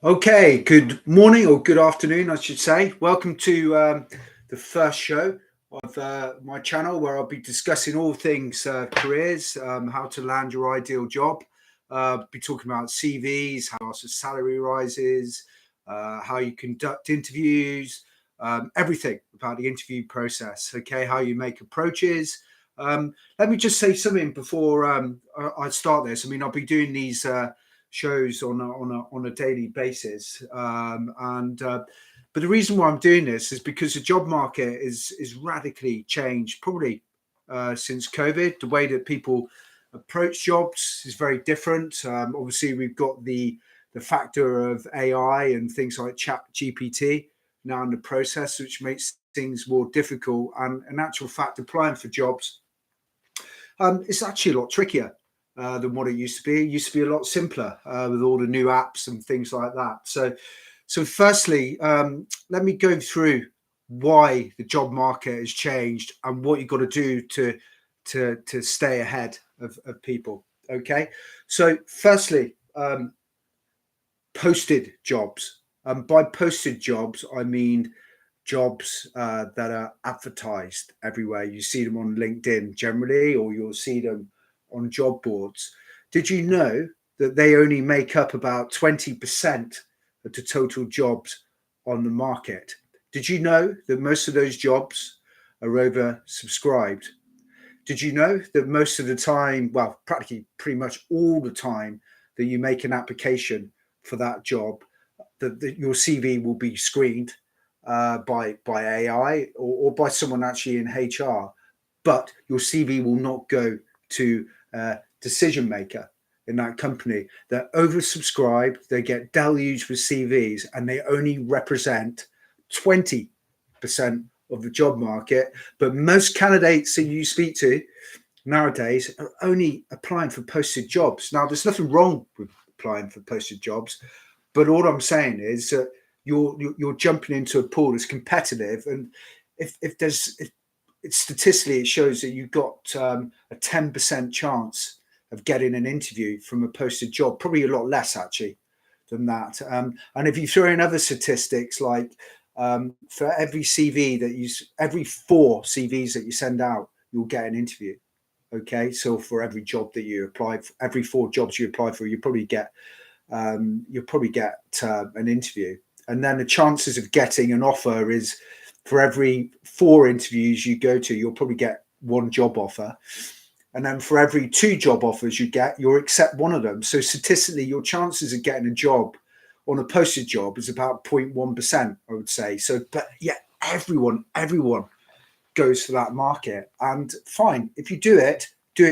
Okay, good morning or good afternoon, I should say. Welcome to the first show of my channel where I'll be discussing all things careers, how to land your ideal job. Be talking about CVs, how to salary rises, how you conduct interviews, everything about the interview process. Okay, how you make approaches. Let me just say something before I start this. I mean, I'll be doing these shows on a daily basis, but the reason why I'm doing this is because the job market is radically changed, probably since COVID. The way that people approach jobs is very different. Obviously, we've got the factor of AI and things like Chat GPT now in the process, which makes things more difficult. And in actual fact, applying for jobs, it's actually a lot trickier than what it used to be. It used to be a lot simpler with all the new apps and things like that. So firstly, let me go through why the job market has changed and what you've got to do to stay ahead of people. Okay, so firstly, posted jobs. By posted jobs, I mean jobs that are advertised everywhere. You see them on LinkedIn generally, or you'll see them on job boards. Did you know that they only make up about 20% of the total jobs on the market? Did you know that most of those jobs are oversubscribed? Did you know that most of the time, well, practically pretty much all the time that you make an application for that job, that your CV will be screened by AI or by someone actually in HR, but your CV will not go to a decision maker in that company. They're oversubscribed, they get deluged with CVs, and they only represent 20% of the job market. But most candidates that you speak to nowadays are only applying for posted jobs. Now, there's nothing wrong with applying for posted jobs, but all I'm saying is that you're jumping into a pool that's competitive, and if statistically it shows that you've got a 10% chance of getting an interview from a posted job, probably a lot less actually than that. And if you throw in other statistics like for every CV that every 4 CVs that you send out, you'll get an interview. Okay, so for every job that you apply for, every 4 jobs you apply for, you probably get an interview. And then the chances of getting an offer is for every 4 interviews you go to, you'll probably get 1 job offer. And then for every 2 job offers you get, you'll accept 1 of them. So statistically, your chances of getting a job on a posted job is about 0.1%, I would say. So, but yeah, everyone goes for that market. And fine, if you do it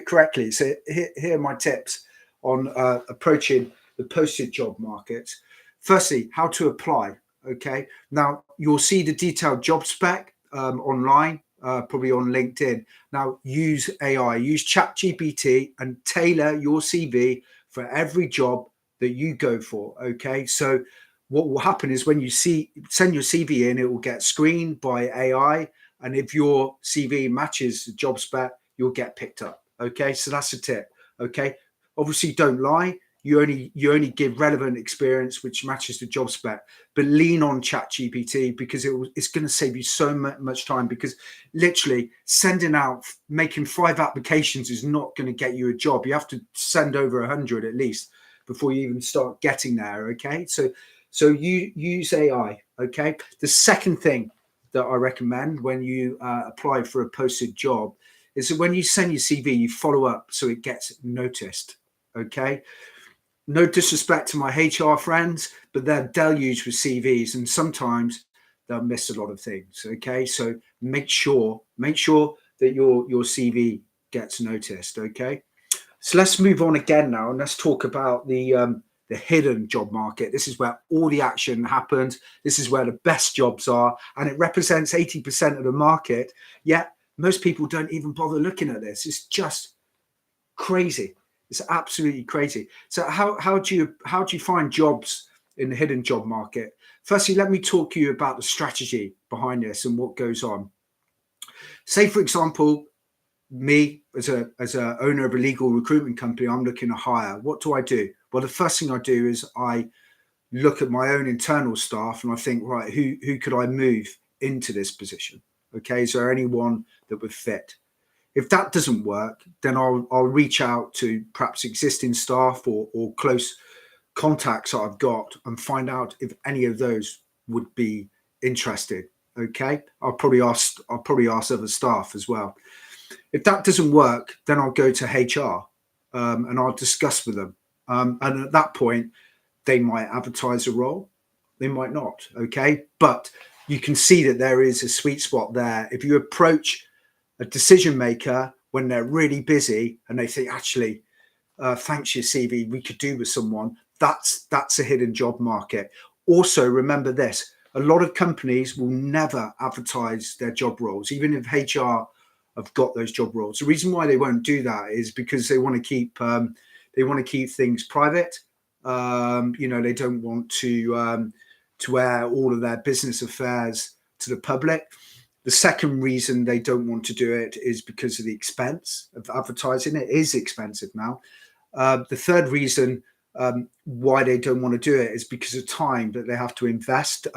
correctly. So here are my tips on approaching the posted job market. Firstly, how to apply. Okay, now you'll see the detailed job spec online, probably on LinkedIn. Now use AI, use Chat GPT, and tailor your CV for every job that you go for. Okay, so what will happen is when you send your CV in, it will get screened by AI, and if your CV matches the job spec, you'll get picked up. Okay, so that's a tip. Okay, obviously don't lie. You only give relevant experience which matches the job spec, but lean on Chat GPT because it's going to save you so much time, because literally making 5 applications is not going to get you a job. You have to send over 100 at least before you even start getting there. Okay, so you use AI. Okay, the second thing that I recommend when you apply for a posted job is that when you send your CV, you follow up so it gets noticed. Okay, no disrespect to my HR friends, but they're deluged with CVs, and sometimes they'll miss a lot of things. Okay, so make sure that your CV gets noticed. Okay, so let's move on again now, and let's talk about the hidden job market. This is where all the action happens. This is where the best jobs are, and it represents 80% of the market. Yet most people don't even bother looking at this. It's just crazy. It's absolutely crazy. So how do you find jobs in the hidden job market? Firstly, let me talk to you about the strategy behind this and what goes on. Say, for example, me as a owner of a legal recruitment company, I'm looking to hire. What do? Well, the first thing I do is I look at my own internal staff and I think, right, who could I move into this position? Okay, is there anyone that would fit? If that doesn't work, then I'll reach out to perhaps existing staff or close contacts that I've got and find out if any of those would be interested. Okay, I'll probably ask other staff as well. If that doesn't work, then I'll go to HR and I'll discuss with them. And at that point, they might advertise a role, they might not. Okay, but you can see that there is a sweet spot there. If you approach a decision maker when they're really busy and they think, actually, thanks your CV, we could do with someone. That's a hidden job market. Also, remember this: a lot of companies will never advertise their job roles, even if HR have got those job roles. The reason why they won't do that is because they want to keep things private. They don't want to air all of their business affairs to the public. The second reason they don't want to do it is because of the expense of advertising. It is expensive now. The third reason why they don't want to do it is because of time that they have to invest.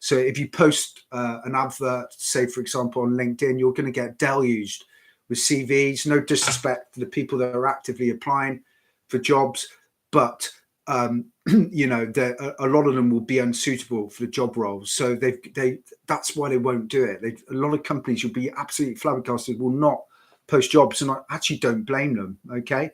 So if you post an advert, say, for example, on LinkedIn, you're going to get deluged with CVs. No disrespect to the people that are actively applying for jobs, but a lot of them will be unsuitable for the job roles. So that's why they won't do it. A lot of companies, you'll be absolutely flabbergasted, will not post jobs, and I actually don't blame them. Okay.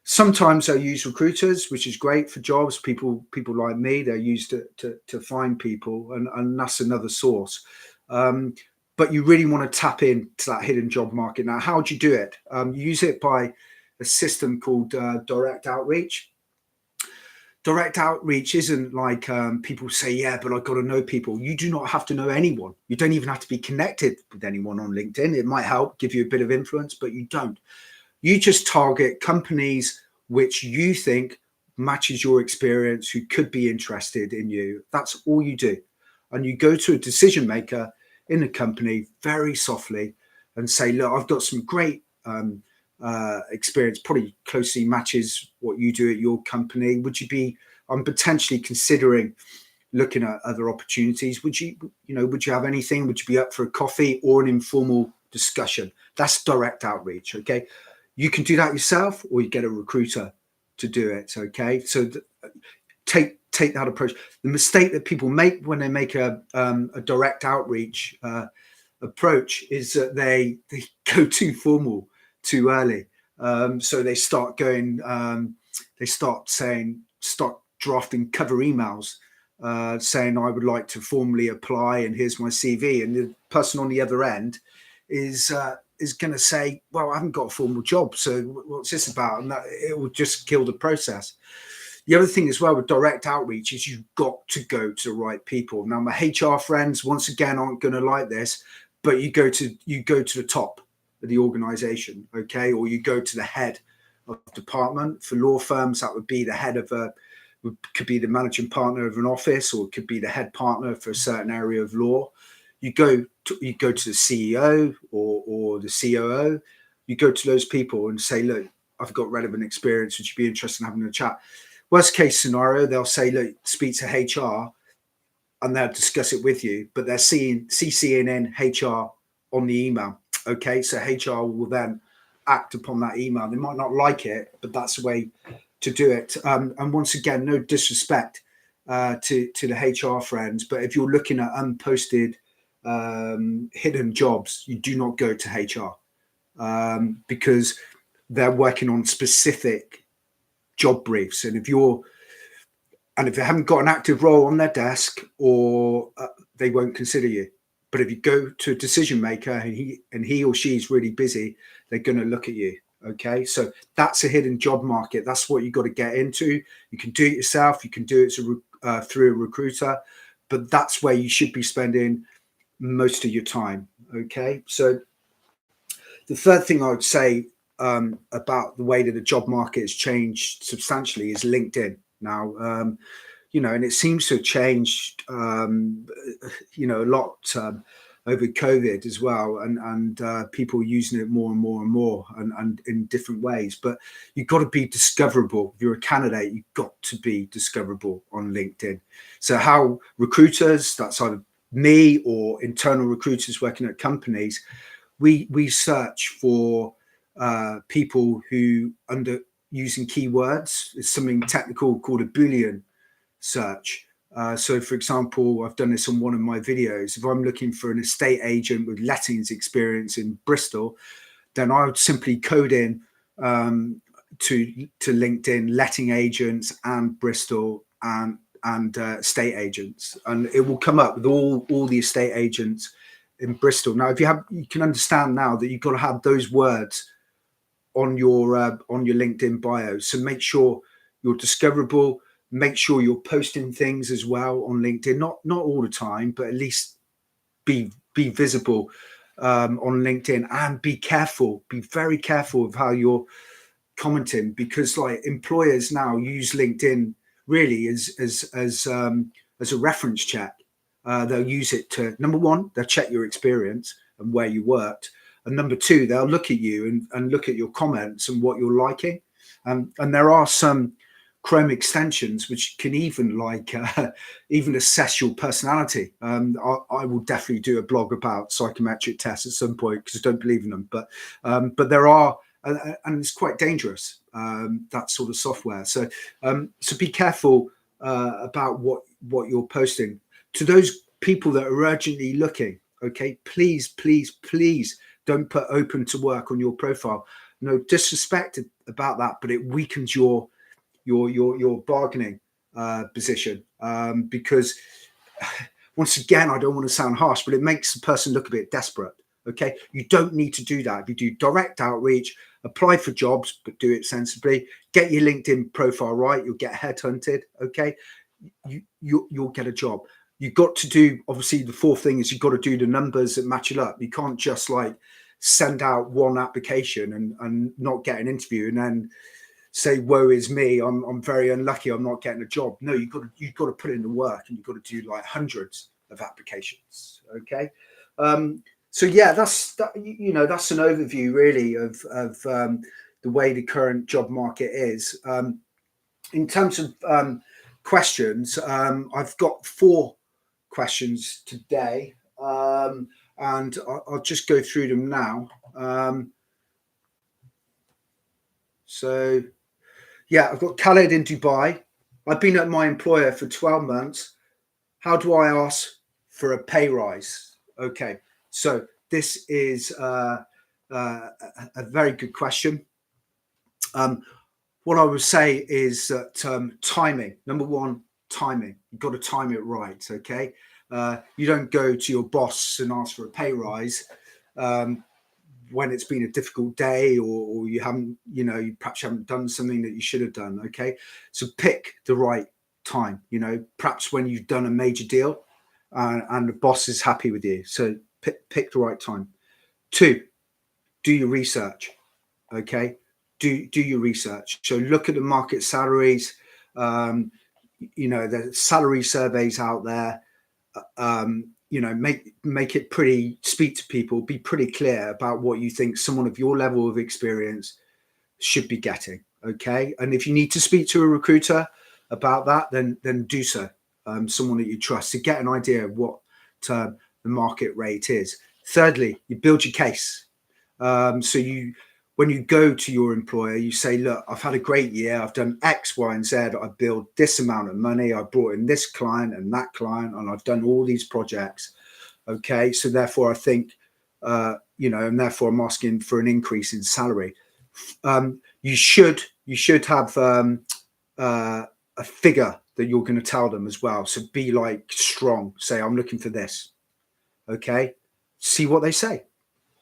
Sometimes they use recruiters, which is great for jobs. People like me, they're used to find people, and that's another source. But you really want to tap into that hidden job market. Now, how do you do it? You use it by a system called direct outreach. Direct outreach isn't like people say, yeah, but I've got to know people. You do not have to know anyone. You don't even have to be connected with anyone on LinkedIn. It might help give you a bit of influence, but you don't. You just target companies which you think matches your experience, who could be interested in you. That's all you do. And you go to a decision maker in the company very softly and say, look, I've got some great experience, probably closely matches what you do at your company. I'm potentially considering looking at other opportunities. Would you have anything? Would you be up for a coffee or an informal discussion? That's direct outreach. Okay. You can do that yourself, or you get a recruiter to do it. Okay, so take that approach. The mistake that people make when they make a direct outreach approach is that they go too formal too early. So they start drafting cover emails saying, I would like to formally apply, and here's my CV, and the person on the other end is going to say, well, I haven't got a formal job, so what's this about? And it will just kill the process. The other thing as well with direct outreach is you've got to go to the right people. Now, my HR friends, once again, aren't going to like this, but you go to the top of the organization, okay? Or you go to the head of department. For law firms, that would be the head of could be the managing partner of an office, or it could be the head partner for a certain area of law. You go to the CEO or the COO. You go to those people and say, look, I've got relevant experience. Would you be interested in having a chat? Worst case scenario, they'll say, look, speak to HR, and they'll discuss it with you, but they're CCing in HR on the email. Okay, so HR will then act upon that email. They might not like it, but that's the way to do it. And once again, no disrespect to the HR friends, but if you're looking at unposted hidden jobs, you do not go to HR because they're working on specific job briefs, and if they haven't got an active role on their desk, or they won't consider you. But if you go to a decision maker and he or she is really busy, they're going to look at you. Okay, so that's a hidden job market. That's what you got to get into. You can do it yourself. You can do it through a recruiter, but that's where you should be spending most of your time. Okay, so the third thing I would say about the way that the job market has changed substantially is LinkedIn. Now, and it seems to have changed, a lot over COVID as well, and people using it more and more and more, and in different ways. But you've got to be discoverable. If you're a candidate, you've got to be discoverable on LinkedIn. So how recruiters, that's either me or internal recruiters working at companies, we search for people who under using keywords. It's something technical called a Boolean search. So, for example, I've done this on one of my videos. If I'm looking for an estate agent with lettings experience in Bristol, then I would simply code in to LinkedIn letting agents and Bristol and estate agents, and it will come up with all the estate agents in Bristol. Now, if you can understand now that you've got to have those words on your LinkedIn bio. So make sure you're discoverable. Make sure you're posting things as well on LinkedIn. Not all the time, but at least be visible on LinkedIn, and be careful. Be very careful of how you're commenting, because like employers now use LinkedIn really as a reference check. They'll use it to, number one, they'll check your experience and where you worked, and number two, they'll look at you and look at your comments and what you're liking. And there are some Chrome extensions which can even even assess your personality. I will definitely do a blog about psychometric tests at some point, because I don't believe in them. But there are, and it's quite dangerous, that sort of software. So be careful about what you're posting. To those people that are urgently looking, okay, please don't put open to work on your profile. No disrespect about that, but it weakens your bargaining position, because once again, I don't want to sound harsh, but it makes the person look a bit desperate. Okay, you don't need to do that. If you do direct outreach, apply for jobs, but do it sensibly. Get your LinkedIn profile right, you'll get headhunted. Okay, you'll get a job. You've got to do, obviously, the fourth thing is you've got to do the numbers that match it up. You can't just like send out one application and not get an interview and then say, woe is me, I'm very unlucky, I'm not getting a job. No, you've got to put in the work, and you've got to do like hundreds of applications. Okay. So yeah, that's an overview really of the way the current job market is. In terms of questions, I've got 4 questions today, and I'll just go through them now. So yeah, I've got Khaled in Dubai. I've been at my employer for 12 months. How do I ask for a pay rise? Okay, so this is a very good question. What I would say is that timing. Number one, timing. You've got to time it right. Okay, you don't go to your boss and ask for a pay rise when it's been a difficult day, or you haven't, you perhaps haven't done something that you should have done. Okay, so pick the right time. Perhaps when you've done a major deal and the boss is happy with you. So pick the right time. 2, do your research. Okay, do your research. So look at the market salaries. The salary surveys out there. Make it pretty, speak to people, be pretty clear about what you think someone of your level of experience should be getting. Okay, and if you need to speak to a recruiter about that, then do so. Someone that you trust, to get an idea of what the market rate is. Thirdly, you build your case. When you go to your employer, you say, look, I've had a great year. I've done X, Y, and Z. I built this amount of money. I brought in this client and that client, and I've done all these projects. Okay, so therefore I think, and therefore I'm asking for an increase in salary. You should have a figure that you're going to tell them as well. So be like strong. Say, I'm looking for this. Okay, see what they say,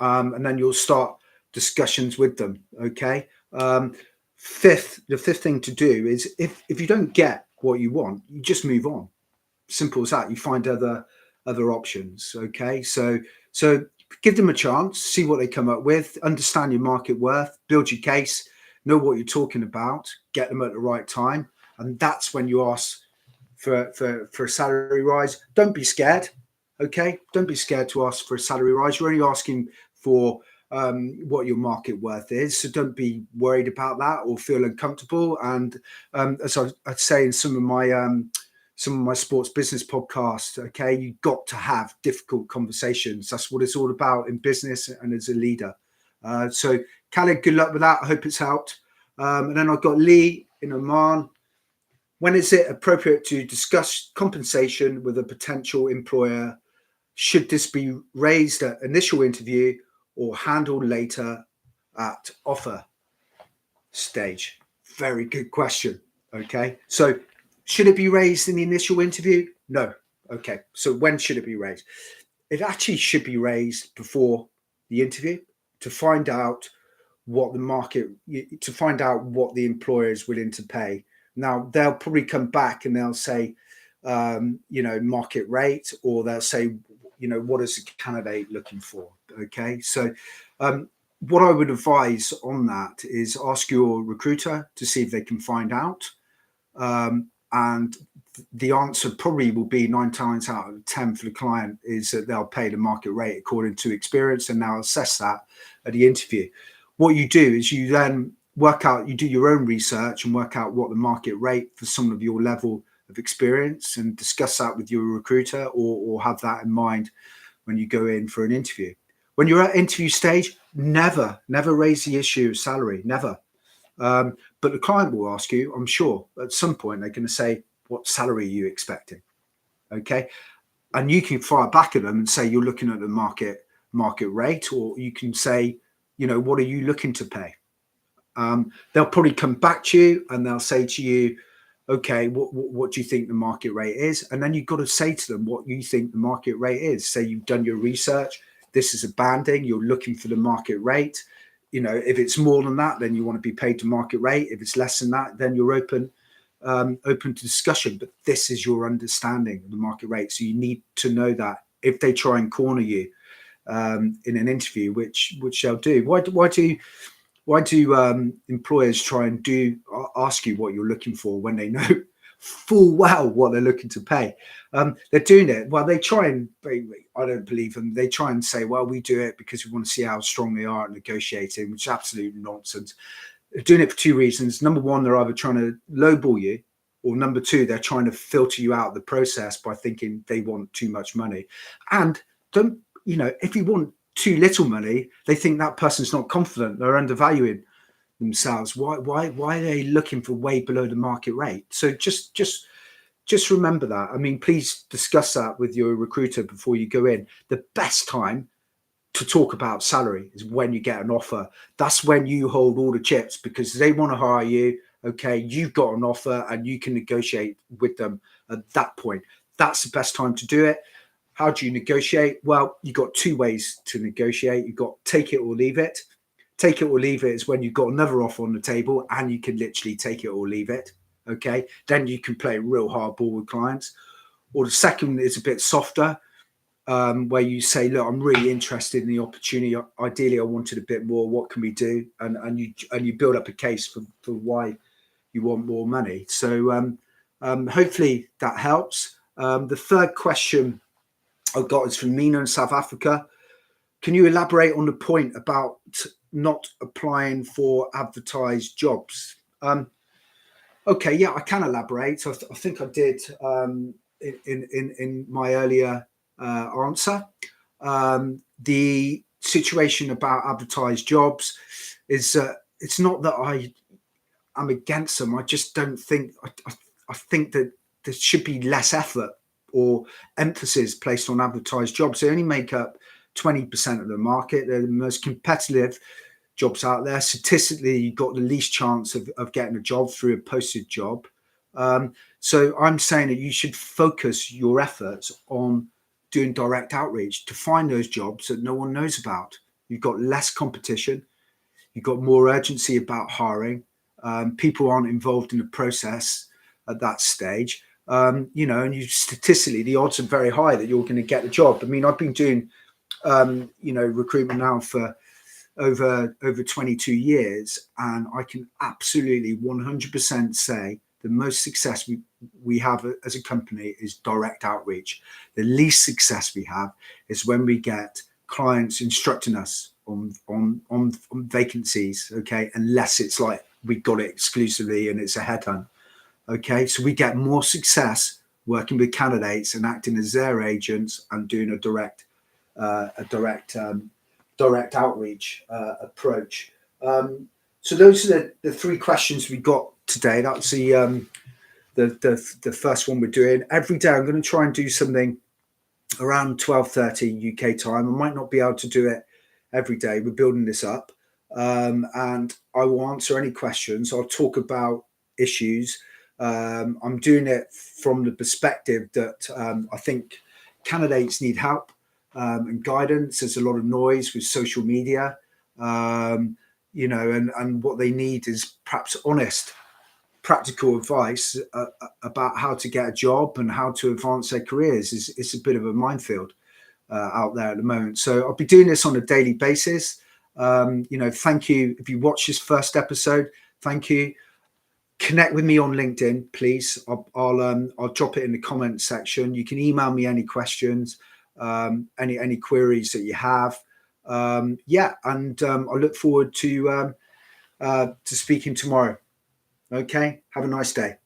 and then you'll start discussions with them. Okay. The fifth thing to do is if you don't get what you want, you just move on. Simple as that. You find other options. Okay. So give them a chance, see what they come up with, understand your market worth, build your case, know what you're talking about, get them at the right time, and that's when you ask for a salary rise. Don't be scared. Okay, don't be scared to ask for a salary rise. You're only asking for what your market worth is, so don't be worried about that or feel uncomfortable. And as I'd say in some of my sports business podcasts, okay, you've got to have difficult conversations. That's what it's all about in business and as a leader. So, Khaled, good luck with that. I hope it's helped. And then I've got Lee in Oman. When is it appropriate to discuss compensation with a potential employer? Should this be raised at initial interview or handled later at offer stage? Very good question. Okay. So should it be raised in the initial interview? No. Okay. So when should it be raised? It actually should be raised before the interview to find out what the market, to find out what the employer is willing to pay. Now, they'll probably come back and they'll say, market rate, or they'll say, what is the candidate looking for? Okay. So what I would advise on that is ask your recruiter to see if they can find out. And the answer probably will be 9 times out of 10 for the client is that they'll pay the market rate according to experience, and they'll assess that at the interview. What you do is you then you do your own research and work out what the market rate for someone of your level of experience, and discuss that with your recruiter, or have that in mind when you go in for an interview. When you're at interview stage, never raise the issue of salary, never. But the client will ask you, I'm sure, at some point they're going to say, what salary are you expecting? Okay. And you can fire back at them and say, you're looking at the market rate, or you can say, what are you looking to pay? They'll probably come back to you and they'll say to you, okay, what do you think the market rate is? And then you've got to say to them what you think the market rate is. Say you've done your research. This is a banding. You're looking for the market rate. If it's more than that, then you want to be paid to market rate. If it's less than that, then you're open to discussion. But this is your understanding of the market rate. So you need to know that if they try and corner you in an interview, which they'll do. Why do employers try and ask you what you're looking for when they know full well what they're looking to pay? They're doing it. Well, they try and, I don't believe them. They try and say, well, we do it because we want to see how strong they are at negotiating, which is absolute nonsense. They're doing it for 2 reasons. Number one, they're either trying to lowball you, or number 2, they're trying to filter you out of the process by thinking they want too much money. And if you want too little money, they think that person's not confident. They're undervaluing themselves. Why are they looking for way below the market rate? So just remember that. I mean, please discuss that with your recruiter before you go in. The best time to talk about salary is when you get an offer. That's when you hold all the chips, because they want to hire you. Okay, you've got an offer and you can negotiate with them at that point. That's the best time to do it. How do you negotiate? Well, you've got 2 ways to negotiate. You've got take it or leave it. Take it or leave it is when you've got another offer on the table and you can literally take it or leave it. Okay, then you can play real hardball with clients. Or the second is a bit softer, where you say, look, I'm really interested in the opportunity. Ideally, I wanted a bit more. What can we do? And you build up a case for why you want more money. So hopefully that helps. The third question I've got is from Mina in South Africa. Can you elaborate on the point about not applying for advertised jobs? Okay, yeah, I can elaborate. I think I did in my earlier answer. The situation about advertised jobs is it's not that I'm against them. I just don't think. I think that there should be less effort or emphasis placed on advertised jobs. They only make up 20% of the market. They're the most competitive jobs out there. Statistically, you've got the least chance of getting a job through a posted job. So I'm saying that you should focus your efforts on doing direct outreach to find those jobs that no one knows about. You've got less competition. You've got more urgency about hiring. People aren't involved in the process at that stage. And you statistically, the odds are very high that you're going to get the job. I mean, I've been doing, recruitment now for over 22 years, and I can absolutely 100% say the most success we have as a company is direct outreach. The least success we have is when we get clients instructing us on vacancies, okay, unless it's like we got it exclusively and it's a headhunt. Okay, so we get more success working with candidates and acting as their agents and doing a direct outreach approach. So those are the three questions we got today. That's the first one we're doing. Every day I'm going to try and do something around 12:30 UK time. I might not be able to do it every day. We're building this up, and I will answer any questions. I'll talk about issues. I'm doing it from the perspective that I think candidates need help and guidance. There's a lot of noise with social media, and what they need is perhaps honest, practical advice about how to get a job and how to advance their careers. It's a bit of a minefield out there at the moment. So I'll be doing this on a daily basis. Thank you if you watch this first episode. Thank you. Connect with me on LinkedIn, please. I'll drop it in the comment section. You can email me any questions, any queries that you have. I look forward to speaking tomorrow. Okay, have a nice day.